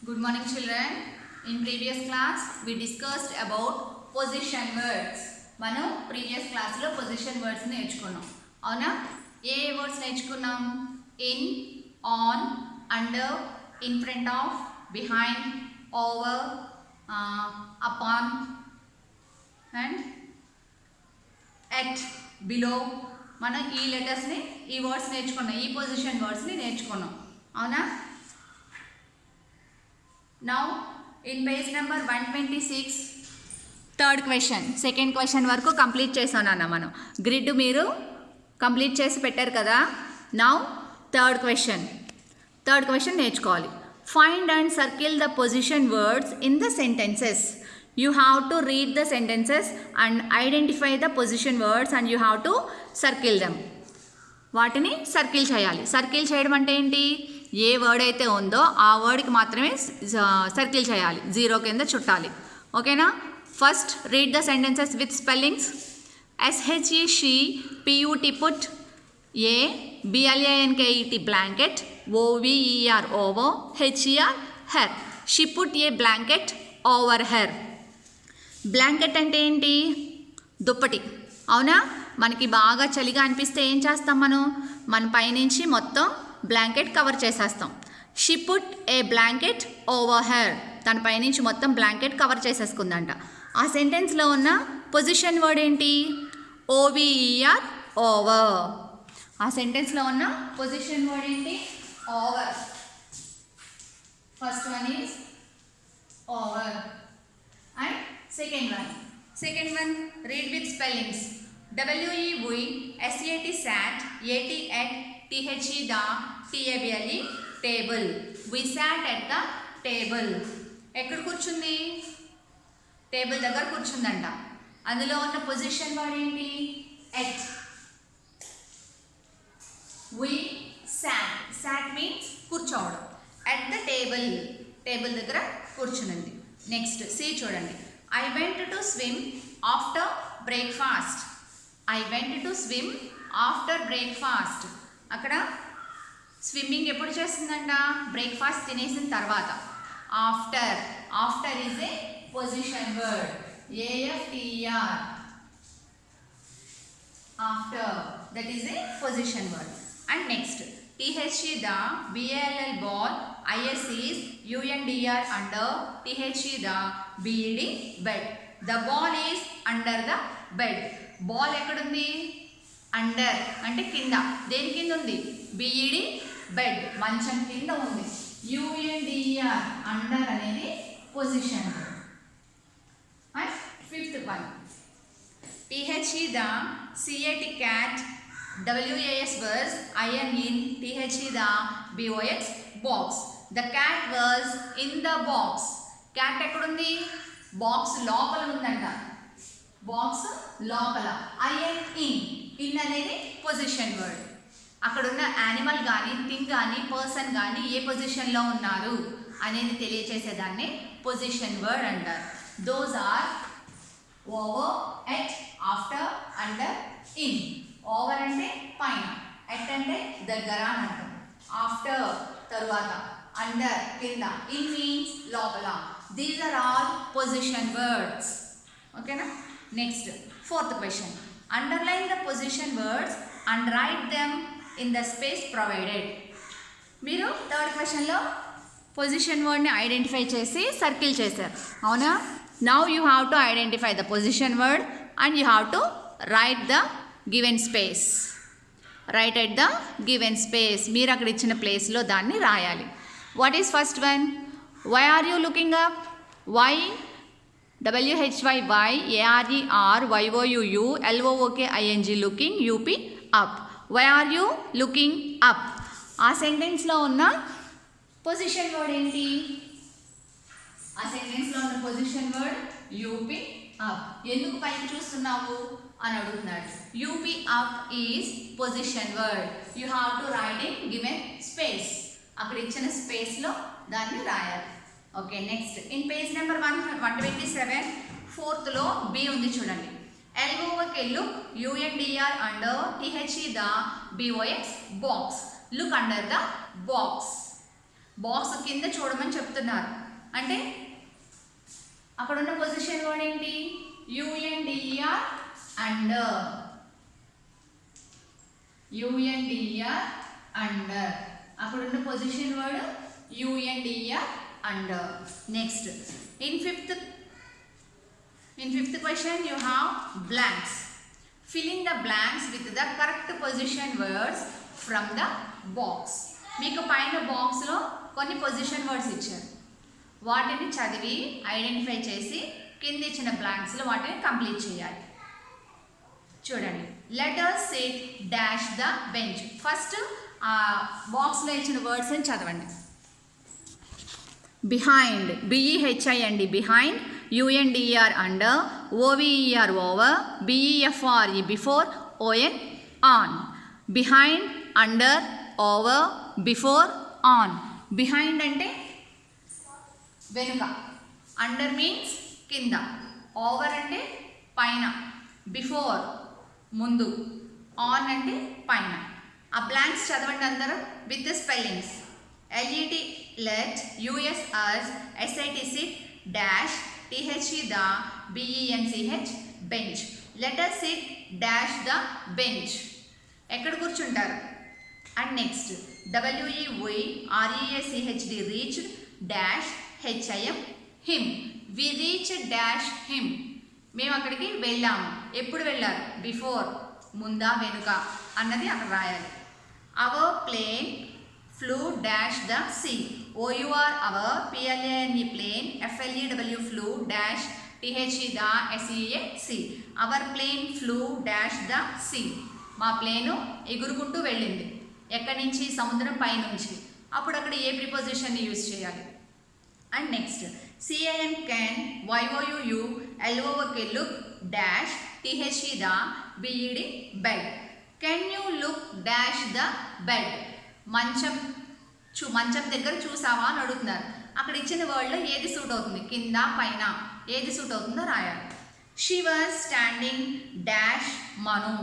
Good morning children. In previous class we discussed about position words. మనం previous class లో position words నేర్చుకున్నాం. అవునా? ఏ words నేర్చుకున్నాం? In, on, under, in front of, behind, over, upon and at, below. మనం ఈ letters ని ఈ words నేర్చుకున్నాం. ఈ పొజిషన్ వర్డ్స్ ని నేర్చుకున్నాం. అవునా? Now in page number 126 third question second question వరకు కంప్లీట్ చేశాను అన్న మనం గ్రిడ్ మీరు కంప్లీట్ చేసి పెట్టారు కదా. నౌ థర్డ్ క్వశ్చన్ నేర్చుకోవాలి. Find and circle the position words in the sentences. You have to read the sentences and identify the position words and you have to circle them. వాటిని circle చేయాలి. Circle చేయడం అంటే ఏంటి? ఏ word అయితే ఉందో ఆ వర్డ్కి మాత్రమే సర్కిల్ చేయాలి, జీరో కింద చుట్టాలి. ఓకేనా? First read the sentences with spellings. SHE she, PUT put, A BLANKET blanket, OVER over, HER her. She put a blanket over her. Blanket అంటే ఏంటి? దుప్పటి. అవునా? మనకి బాగా చలిగా అనిపిస్తే ఏం చేస్తాం మనం? మన పైనుంచి మొత్తం బ్లాంకెట్ కవర్ చేసేస్తాం. She put a blanket over her. తన పైనుంచి మొత్తం బ్లాంకెట్ కవర్ చేసేసుకుందంట. ఆ సెంటెన్స్లో ఉన్న పొజిషన్ వర్డ్ ఏంటి? OVER over. ఆ సెంటెన్స్లో ఉన్న పొజిషన్ వర్డ్ ఏంటి? Over. First one is over. And second one read with spellings. WEV SAT sat, AT at, THE the, TABLE table. We sat at the table. ఎక్కడ కూర్చుంది? Table దగ్గర కూర్చుందంట. అందులో ఉన్న పొజిషన్ వర్డ్ ఏంటి? ఎట్. We sat means కూర్చోవడం. at the table దగ్గర కూర్చునింది. Next C చూడండి. I went to swim after breakfast. I went to swim after breakfast. అక్కడ స్విమ్మింగ్ ఎప్పుడు చేస్తుందంట? బ్రేక్ఫాస్ట్ తినేసిన తర్వాత. After is a position word. AFTER. After, that is a position word. And next THE the, BALL ball, IS is UNDR under, THE the, BED bed. The ball is under the bed. Ball ఎక్కడుంది? Under అంటే కింద. దేని కింద ఉంది? BED bed, మంచం కింద ఉంది. UNDER under అనేది position. And fifth one THE the, CAT cat, WAS was, IN in, THE the, BOX box. The cat was in the box. Cat ఎక్కడుంది? బాక్స్ లోపల ఉందంట. బాక్స్ లోపల. IN ఇన్ అనేది position word. అక్కడున్న animal కానీ, thing కానీ, person కానీ ఏ పొజిషన్లో ఉన్నారు అనేది తెలియచేసేదాన్ని పొజిషన్ వర్డ్ అంటారు. Those are over, at, after, under, in. Over అంటే పైన, ఎట్ అంటే దగ్గర అని అర్థం, ఆఫ్టర్ తరువాత, అండర్ కింద, ఇన్ మీన్స్ లోపల. These are all position words. ఓకేనా? Next fourth question. Underline the position words and write them in the space provided. మీరు థర్డ్ క్వశ్చన్లో పొజిషన్ వర్డ్ని ఐడెంటిఫై చేసి సర్కిల్ చేశారు. అవునా? Now you have to identify the position word and you have to write the given space. Write at the given space. మీరు అక్కడ ఇచ్చిన ప్లేస్లో దాన్ని రాయాలి. What is first one? Why are you looking up? Why, WHYY ARER YOUU LOOKING looking, UP up. Why are you looking up. ఆ సెంటెన్స్లో ఉన్న position word ఏంటి? ఆ సెంటెన్స్లో ఉన్న పొజిషన్ వర్డ్ UP అప్. ఎందుకు పైకి చూస్తున్నావు అని అడుగుతున్నాడు. UP up is position word. You have to write in given space. అక్కడ ఇచ్చిన స్పేస్లో దాన్ని రాయాలి. Okay, next in page number 127 ఫోర్త్లో B ఉంది చూడండి. LOK look, UNDR under, THE the, BOX box. Look under the box. Box కింద చూడమని చెప్తున్నారు. అంటే అక్కడ ఉన్న పొజిషన్ వర్డ్ ఏంటి? U N D R under. U N D R under. అక్కడ ఉన్న position word U N D R under. Next in fifth question you have blanks. Fill in the blanks with the correct position words from the box. మీకు పైన బాక్స్లో కొన్ని పొజిషన్ వర్డ్స్ ఇచ్చారు. వాటిని చదివి ఐడెంటిఫై చేసి కింద ఇచ్చిన బ్లాంక్స్లో వాటిని కంప్లీట్ చేయాలి. చూడండి. let us sit dash the bench. First ఆ బాక్స్లో ఇచ్చిన వర్డ్స్ని చదవండి. behind, BEHIND, behind, UNDER under, OVER over, BEFRE before, ON on. behind, under, over, before, on. behind అంటే వెనుక, under means కింద, over అంటే పైన, before ముందు, on అంటే పైన. ఆ బ్లాంక్స్ చదవండి అందరూ with the spellings. LED let, US us, SIT sit, dash, THE the, BENCH bench. Let us sit dash the bench. ఎక్కడ కూర్చుంటారు? And next WEVREACHD reached dash HIM him. We reached dash him. మేము అక్కడికి వెళ్ళాము. ఎప్పుడు వెళ్ళారు? Before, ముందా వెనుక అన్నది అక్కడ రాయాలి. Our plane flew dash the sea. OUR our, PLANE plane, FLEW flew dash THE the, SEA. Our plane flew dash the sea. మా ప్లేను ఎగురుకుంటూ వెళ్ళింది. ఎక్కడి నుంచి? సముద్రం పై నుంచి. అప్పుడు అక్కడ ఏ ప్రిపోజిషన్ని యూజ్ చేయాలి? And next CAN can, YOUU, LOOK look dash THE the, BED bed. Can you look dash the bed? మంచం దగ్గర చూసావా అని అడుగుతున్నారు. అక్కడ ఇచ్చిన వర్డ్లో ఏది సూట్ అవుతుంది? కింద, పైన ఏది సూట్ అవుతుందో రాయాలి. She was standing dash Manu.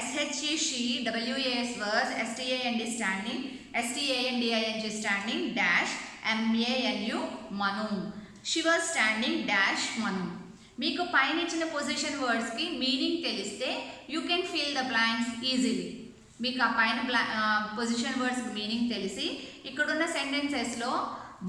SHE she, WAS was, STAND standing, STANDING standing dash MANU Manu. She was standing dash Manu. మీకు పైన ఇచ్చిన పొజిషన్ వర్డ్స్కి మీనింగ్ తెలిస్తే you can fill the blanks easily. మీకు ఆ పైన పొజిషన్ వర్డ్స్కి మీనింగ్ తెలిసి ఇక్కడున్న సెంటెన్సెస్లో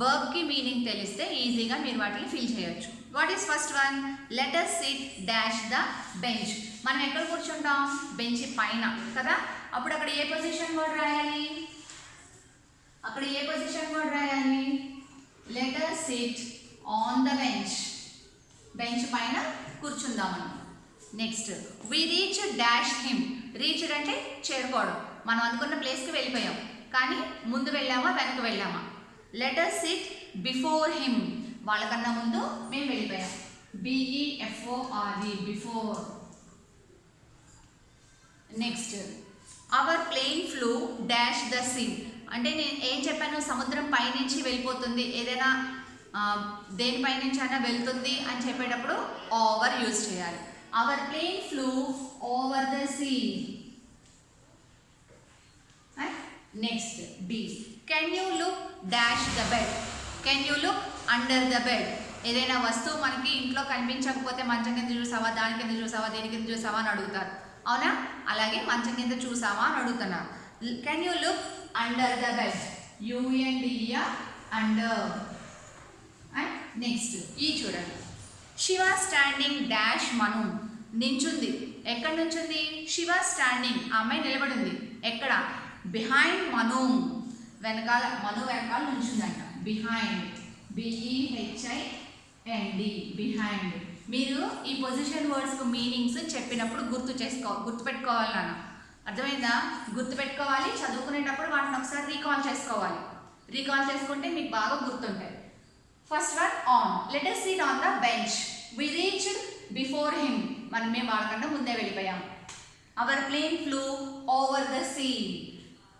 వర్బ్కి మీనింగ్ తెలిస్తే ఈజీగా మీరు వాటిని ఫిల్ చేయొచ్చు. What is first one? Let us sit dash the bench. మనం ఎక్కడ కూర్చుంటాం? బెంచ్ పైన కదా. అప్పుడు అక్కడ ఏ పొజిషన్ వర్డ్ రాయాలి? Let us sit on the bench. Bench పైన కూర్చుందామని. Next we reach dash him. Reached అంటే చేరుకోవడం. మనం అనుకున్న ప్లేస్కి వెళ్ళిపోయాం, కానీ ముందు వెళ్ళామా వెనక వెళ్ళామా? Let us sit before him. వాళ్ళకన్నా ముందు మేము వెళ్ళిపోయాం. BEFORE before. Next our plane flew dash the sea. అంటే నేను ఏం చెప్పాను? సముద్రం పైనుంచి వెళ్ళిపోతుంది, ఏదైనా దేనిపై నుంచి అయినా వెళ్తుంది అని చెప్పేటప్పుడు ఓవర్ యూజ్ చేయాలి. Our plane flew over the sea. Next B. Can you look dash the bed. Can you look under the bed. ఏదైనా వస్తువు మనకి ఇంట్లో కనిపించకపోతే మంచం కింద చూసావా, దాని కింద చూసావా, దేని కింద చూసావా అని అడుగుతారు, అవునా? అలాగే మంచం కింద చూసావా అని అడుగుతున్నారు. Can you look under the bed. UNDER under. And next ఈ చూడండి. She was standing dash Manu. నించుంది. ఎక్కడ నుంచుంది? She was standing. ఆ అమ్మాయి నిలబడింది. ఎక్కడ? బిహైండ్ మను. వెనకాల, మను వెనకాల నుంచుందంట. Behind, BEHIND behind. మీరు ఈ పొజిషన్ వర్డ్స్కు మీనింగ్స్ చెప్పినప్పుడు గుర్తుపెట్టుకోవాలి నాన్న. అర్థమైందా? గుర్తుపెట్టుకోవాలి. చదువుకునేటప్పుడు వాటిని ఒకసారి రీకాల్ చేసుకోవాలి. రీకాల్ చేసుకుంటే మీకు బాగా గుర్తుంటాయి. First one on. Let us sit on the bench. We reached before him. మేము వాళ్ళకన్నా ముందే వెళ్ళిపోయాం. Our plane flew over the sea.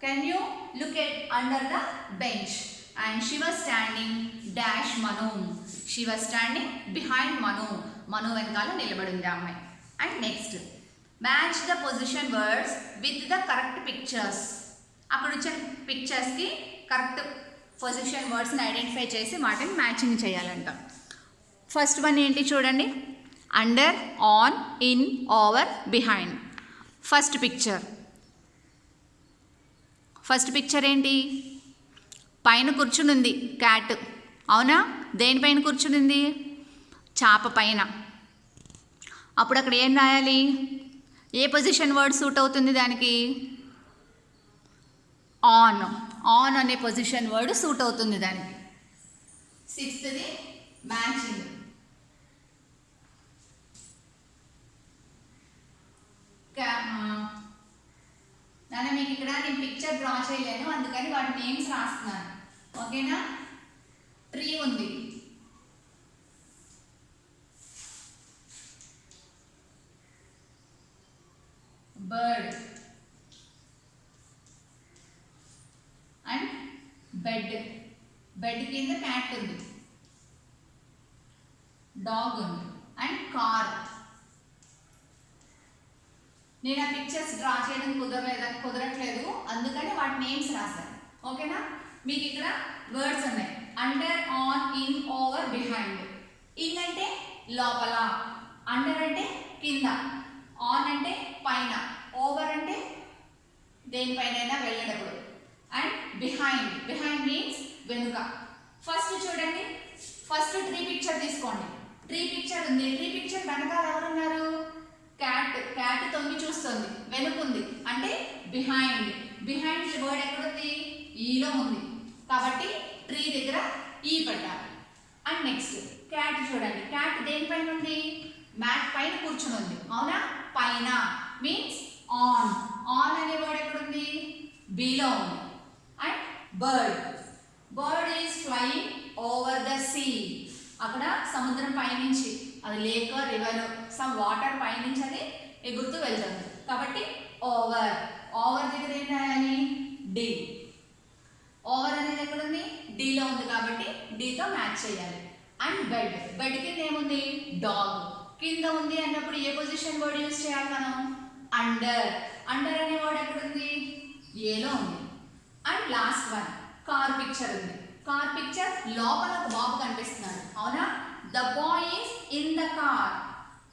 Can you look at under the bench. And she was standing dash Manu. She was standing behind Manu. Manu వెనకాల నిలబడింది ఆ అమ్మాయి. And next match the position words with the correct pictures. అక్కడ వచ్చిన పిక్చర్స్కి correct position వర్డ్స్ని identify చేసి వాటిని మ్యాచింగ్ చేయాలంట. ఫస్ట్ వన్ ఏంటి చూడండి, under, on, in, over, behind. First picture ఏంటి, పైన కూర్చునుంది క్యాట్, అవునా? దేనిపైన కూర్చునింది, చాప పైన. అప్పుడు అక్కడ ఏం రాయాలి, ఏ పొజిషన్ వర్డ్ సూట్ అవుతుంది దానికి, ఆన్. ఆన్ అనే పొజిషన్ వర్డ్ సూట్ అవుతుంది దానికి. సిక్స్త్ది మ్యాచింగ్. నాన్న మీకు ఇక్కడ నేను పిక్చర్ డ్రా చేయలేను, అందుకని వాటి నేమ్స్ రాస్తున్నాను, ఓకేనా? ట్రీ ఉంది, బర్డ్ అండ్ బెడ్. బెడ్ కింద క్యాట్ ఉంది, డాగ్ ఉంది అండ్ కార్. నేను ఆ పిక్చర్స్ డ్రా చేయడం కుదరట్లేదు, అందుకని వాటి నేమ్స్ రాశాను, ఓకేనా? మీకు ఇక్కడ వర్డ్స్ ఉన్నాయి, under, on, in, over, behind. In అంటే లోపల, అండర్ అంటే కింద, ఆన్ అంటే పైన, ఓవర్ అంటే దేనిపైనైనా వెళ్ళేటప్పుడు, అండ్ బిహైండ్. బిహైండ్ మీన్స్ వెనుక. ఫస్ట్ చూడండి, ఫస్ట్ ట్రీ పిక్చర్ తీసుకోండి. ట్రీ పిక్చర్ ఉంది, ట్రీ పిక్చర్ వెనకాల ఎవరున్నారు, క్యాట్. క్యాట్ తొంగి చూస్తుంది, వెనుకుంది అంటే బిహైండ్. బిహైండ్ వర్డ్ ఎక్కడుంది, ఈలో ఉంది, కాబట్టి ట్రీ దగ్గర ఈ పెట్టాలి. అండ్ నెక్స్ట్ క్యాట్ చూడండి, క్యాట్ దేనిపైన ఉంది, మ్యాట్ పైన కూర్చుని ఉంది, అవునా? పైన మీన్స్ ఆన్. ఆన్ అనే వర్డ్ ఎక్కడుంది, బిలో ఉంది. And bird. Bird is flying over the sea. అక్కడ సముద్రం పైనుంచి, అది లేక్, రివర్, సమ్ వాటర్ పైనుంచి అది ఎగురుతూ వెళ్తుంది, కాబట్టి ఓవర్. ఓవర్ దగ్గర ఏం రాయాలి, డి. ఓవర్ అనేది ఎక్కడుంది, డిలో ఉంది, కాబట్టి డితో మ్యాచ్ చేయాలి. And bed. బెడ్ కింద ఏముంది, డాగ్. కింద ఉంది అన్నప్పుడు ఏ పొజిషన్ వర్డ్ యూజ్ చేయాలి మనం, అండర్. అండర్ అనే వర్డ్ ఎక్కడుంది, ఏలో ఉంది. And last one car picture ఉంది. కార్ పిక్చర్ లోపల ఒక బాబు కనిపిస్తున్నాడు, అవునా? The boy is in the car.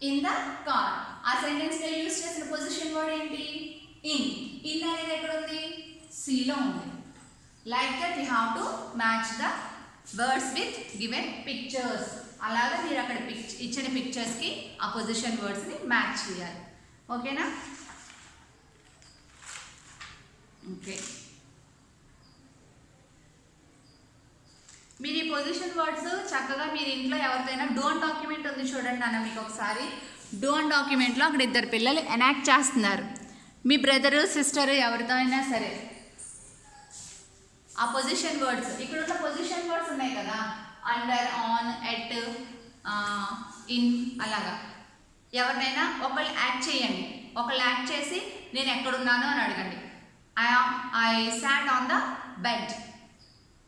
In the car. ఆ సెంటెన్స్ లో యూజ్ చేసిన పొజిషన్ వర్డ్ ఏంటి, ఇన్. ఇన్ అనేది ఎక్కడ ఉంది, సిలో ఉంది. Like that you have to match the words with given pictures. అలాగే మీరు అక్కడ ఇచ్చిన పిక్చర్స్కి ఆ పొజిషన్ వర్డ్స్ని మ్యాచ్ చేయాలి, ఓకేనా? ఓకే, మీరు ఈ పొజిషన్ వర్డ్స్ చక్కగా మీరు ఇంట్లో ఎవరితోనైనా డోన్ డాక్యుమెంట్ ఉంది చూడండి నాన్న, మీకు ఒకసారి డోన్ డాక్యుమెంట్లో అక్కడ ఇద్దరు పిల్లలు ఎనాక్ట్ చేస్తున్నారు. మీ బ్రదరు, సిస్టర్ ఎవరితో అయినా సరే ఆ పొజిషన్ వర్డ్స్, ఇక్కడ ఉన్న పొజిషన్ వర్డ్స్ ఉన్నాయి కదా, అండర్, ఆన్, ఎట్, ఇన్, అలాగా ఎవరినైనా ఒకళ్ళు యాక్ట్ చేయండి. ఒకళ్ళు యాక్ట్ చేసి నేను ఎక్కడున్నాను అని అడగండి. I sat on the bed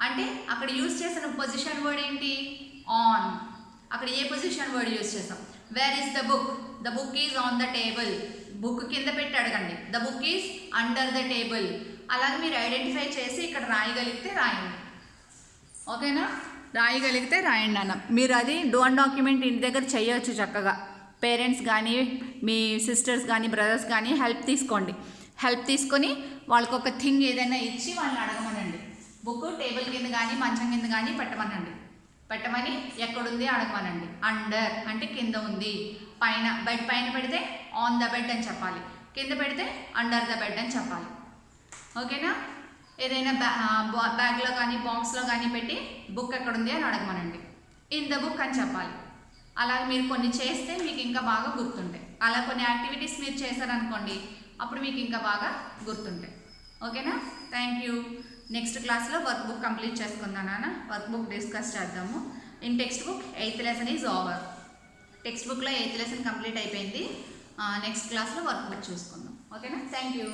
అంటే అక్కడ యూజ్ చేసిన పొజిషన్ వర్డ్ ఏంటి, ఆన్. అక్కడ ఏ పొజిషన్ వర్డ్ యూజ్ చేసాం, where is the book. The book is on the table. Book కింద పెట్టి అడగండి, the book is under the table. అలాగే మీరు ఐడెంటిఫై చేసి ఇక్కడ రాయగలిగితే రాయండి, ఓకేనా? రాయగలిగితే రాయండి అన్న. మీరు అది డోన్ డాక్యుమెంట్ ఇంటి దగ్గర చేయొచ్చు చక్కగా. పేరెంట్స్ కానీ, మీ సిస్టర్స్ కానీ, బ్రదర్స్ కానీ హెల్ప్ తీసుకోండి. హెల్ప్ తీసుకొని వాళ్ళకి ఒక థింగ్ ఏదైనా ఇచ్చి వాళ్ళని అడగమనండి. బుక్ టేబుల్ కింద కానీ మంచం కింద కానీ పెట్టమనండి. పెట్టమని ఎక్కడుంది అడగమనండి. అండర్ అంటే కింద ఉంది, పైన బెడ్ పైన పెడితే ఆన్ ద బెడ్ అని చెప్పాలి, కింద పెడితే అండర్ ద బెడ్ అని చెప్పాలి, ఓకేనా? ఏదైనా బ్యాగ్లో కానీ బాక్స్లో కానీ పెట్టి బుక్ ఎక్కడుంది అని అడగమనండి. ఇన్ ద బుక్ అని చెప్పాలి. అలాగే మీరు కొన్ని చేస్తే మీకు ఇంకా బాగా గుర్తుంటాయి. అలా కొన్ని యాక్టివిటీస్ మీరు చేశారనుకోండి, అప్పుడు మీకు ఇంకా బాగా గుర్తుంటాయి, ఓకేనా? Thank you. నెక్స్ట్ క్లాస్లో వర్క్ బుక్ కంప్లీట్ చేసుకుందాం నాన్న. వర్క్ బుక్ డిస్కస్ చేద్దాము. In text book 8th lesson is over. Text బుక్లో 8th లెసన్ కంప్లీట్ అయిపోయింది. నెక్స్ట్ క్లాస్లో వర్క్ బుక్ చూసుకుందాం, ఓకేనా? Thank you.